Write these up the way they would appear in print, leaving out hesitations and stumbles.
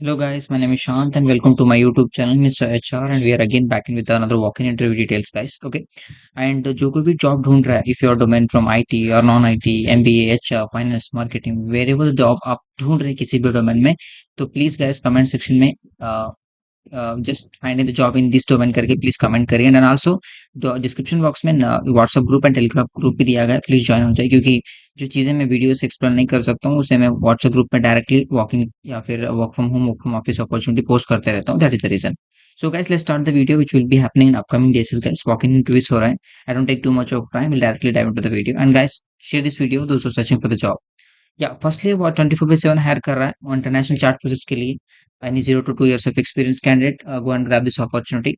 Hello guys, my name is Shant and welcome to my YouTube channel Mr. HR and we are again back in with another walk-in interview details guys. Okay. And जो कोई भी job ढूंढ रहा है if your domain from IT or non-IT, MBA, HR, finance, marketing, wherever job आप ढूंढ रहे हैं किसी भी डोमेन में तो प्लीज गाइस कमेंट सेक्शन में just finding the job in this domain करके प्लीज कमेंट करिए एंड ऑल्सो डिस्क्रिप्शन बॉक्स में WhatsApp group and Telegram group भी दिया गया है प्लीज ज्वाइन हो जाए क्योंकि जो चीजें मैं वीडियो से एक्सप्लेन नहीं कर सकता हूँ उसे मैं व्हाट्सएप ग्रुप में डायरेक्टली वॉकिंग या फिर work from home work from office opportunity post करते रहता हूँ that is the reason so guys let's start the video which will be happening in upcoming days guys walking interviews हो रहा है I don't take too much of time will directly dive into the video and guys share this video those who searching for the job या firstly वो 24/7 higher कर रहा है वो international chart process के लिए any 0 to 2 years of experience candidate go and grab this opportunity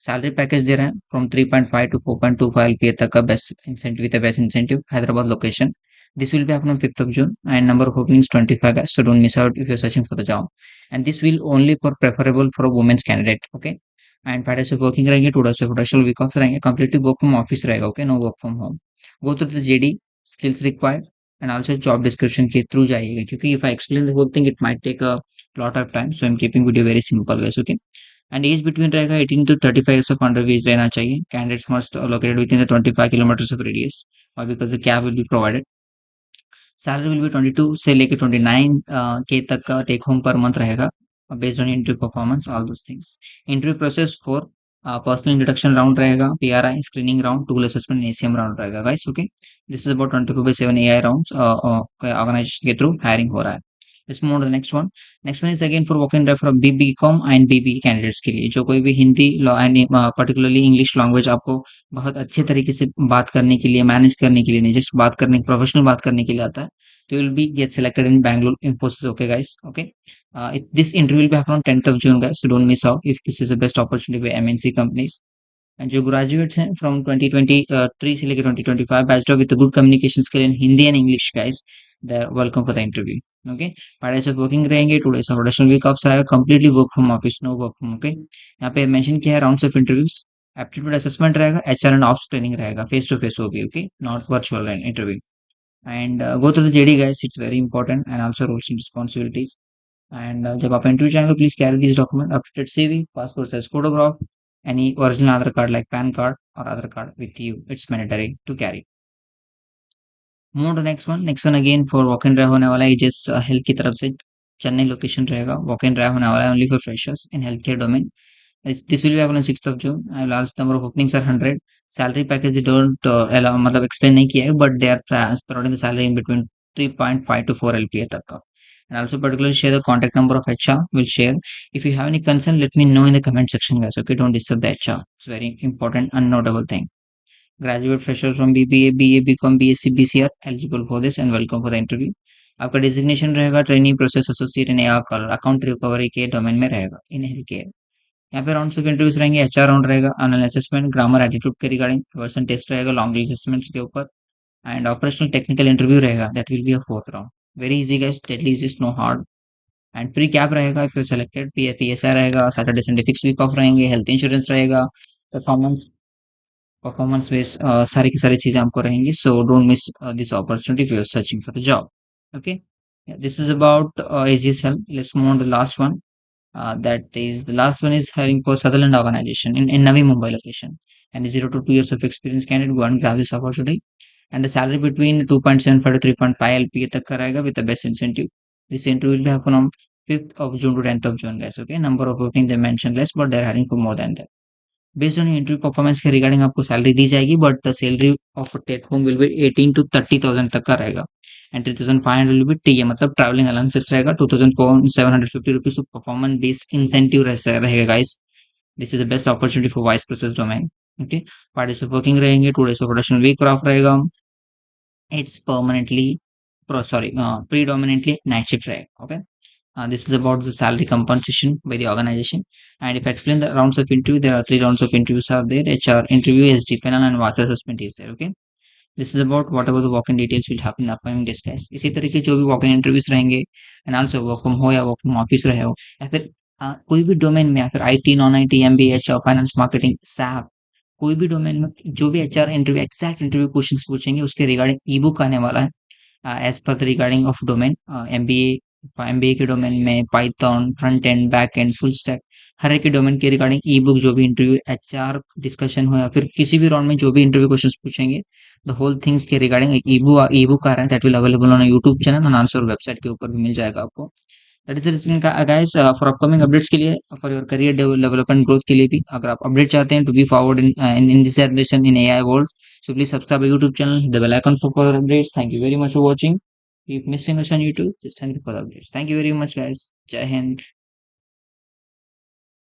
salary package दे रहे हैं फ्रॉम 3.5 to 4.25 LPA तक का best incentive with best incentive Hyderabad location this will be happening on 5th of June and number of openings 25 guys so don't miss out if you're searching for the job and this will only for preferable for a women's candidate okay and 5 days of working रहेंगे 2 days of rotational week offs रहेंगे completely work from office रहेगा okay no work from home go through the JD skills required and also job description के through जाइएगा क्योंकि if I explain the whole thing it might take a lot of time so I'm keeping video very simple guys okay and age between रहेगा 18 to 35 years of under age रहना चाहिए candidates must located within the 25 kilometers of radius or because the cab will be provided salary will be 22 से लेके 29 के तक का take home per month रहेगा based on interview performance all those things interview process for personal introduction round रहेगा PRI screening round tool assessment ACM round रहेगा guys okay this is about 24/7 AI rounds organisation के through hiring हो रहा है let's move on to the next one is again for walk in drive for BBcom and BB candidates के लिए जो कोई भी Hindi and particularly English language आपको बहुत अच्छे तरीके से बात करने के लिए मैनेज करने के लिए नहीं जस्ट बात करने प्रोफेशनल बात करने के लिए आता है तो you will be get selected in Bangalore Infosys okay guys okay this interview will be happening on 10th of June guys so don't miss out if this is the best opportunity with MNC companies and जो graduates हैं from 2023 से लेकर 2025 bachelor with good communication skill in Hindi and English guys they are welcome for the interview okay 5 days of working रहेंगे 2 days of rotational week off आएगा completely work from office no work from okay यहाँ पे mention किया है rounds of interviews aptitude assessment रहेगा HR and ops training रहेगा face to face होगी okay not virtual interview and go through the JD guys it's very important and also roles and responsibilities and जब आप interview जाएंगे please carry this document updated CV passport size photograph any original Aadhaar card like PAN card or Aadhaar card with you. It's mandatory to carry. Move to next one. Next one again for walk in drive होने वाला है जिस health की तरफ से Chennai location रहेगा walk in drive होने वाला है only for freshers in health care domain this will be happening on 6th of June and last number of openings are 100 salary package they don't allow मतलब explain नहीं किया है but they are providing the salary in between 3.5 to 4 LPA तक का and also particularly share the contact number of HR will share if you have any concern let me know in the comment section guys okay don't disturb the HR it's very important and notable thing graduate fresher from BBA BA BCom BSc BCR eligible for this and welcome for the interview आपका designation रहेगा training process associate in account recovery के domain में रहेगा in health care यहाँ पे rounds of interviews रहेंगे HR round रहेगा अनल असेसमेंट ग्रामर एटीट्यूड के रिगार्डिंग पर्सन टेस्ट रहेगा लॉन्ग असेसमेंट के ऊपर एंड ऑपरेशनल टेक्निकल इंटरव्यू रहेगा that will be a fourth round very easy guys deadly is no hard and pre cap रहेगा if you selected PSR रहेगा Saturday Sunday fix week off रहेंगे health insurance रहेगा performance performance base सारी की सारी चीजें आपको रहेंगी so don't miss this opportunity if you are searching for the job okay this is about AGS Health let's move on the last one that is the last one is hiring for Sutherland organization in Navi Mumbai location and 0 to 2 years of experience candidate go and grab this opportunity and the salary between 2.75 to 3.5 LPA तक कराएगा with the best incentive. This interview will be happen on 5th of June to 10th of June guys okay number of opening they mentioned less but they're hiring for more than that. Based on your interview performance के regarding आपको salary दी जाएगी but the salary of take home will be 18 to 30,000 तक का रहेगा and 3,500 will be TA मतलब travelling allowances रहेगा 2,750 rupees performance based incentive रहेगा guys this is the best opportunity for voice process domain okay 5 days of working रहेंगे 2 days of production week off रहेगा it's permanently sorry predominantly night shift रहेगा okay this is about the salary compensation by the organization. And if I explain the rounds of interview, there are 3 rounds of interviews are there. HR interview, SD panel, and VASA assessment is there. Okay. This is about whatever the walk-in details will happen in upcoming days guys. इसी तरह के जो भी walk-in interviews रहेंगे and also work from हो या work from office रहे हो या फिर कोई भी डोमेन में या फिर IT non IT MBA HR finance marketing SAP कोई भी डोमेन में जो भी HR interview exact interview questions पूछेंगे उसके रिगार्डिंग ई बुक आने वाला है as per the regarding of domain MBA MBA के डोमेन में Python, front end, back end, full stack, हर एक के डोमेन के रिगार्डिंग ई बुक जो भी इंटरव्यू एचआर डिस्कशन हो या फिर किसी भी राउंड में जो भी इंटरव्यू क्वेश्चंस पूछेंगे, द होल थिंग्स के रिगार्डिंग एक ई बुक आ रहा है that will available on YouTube channel and answer website के ऊपर भी मिल जाएगा आपको। That is the reason guys for upcoming updates के लिए, for your career development growth के लिए भी, अगर आप अपडेट चाहते हैं to be forward in this generation in AI world, so please subscribe YouTube channel, the bell icon for further updates. Thank you very much for watching. Keep missing us on YouTube. Just thank you for the updates. Thank you very much, guys. Jai Hind.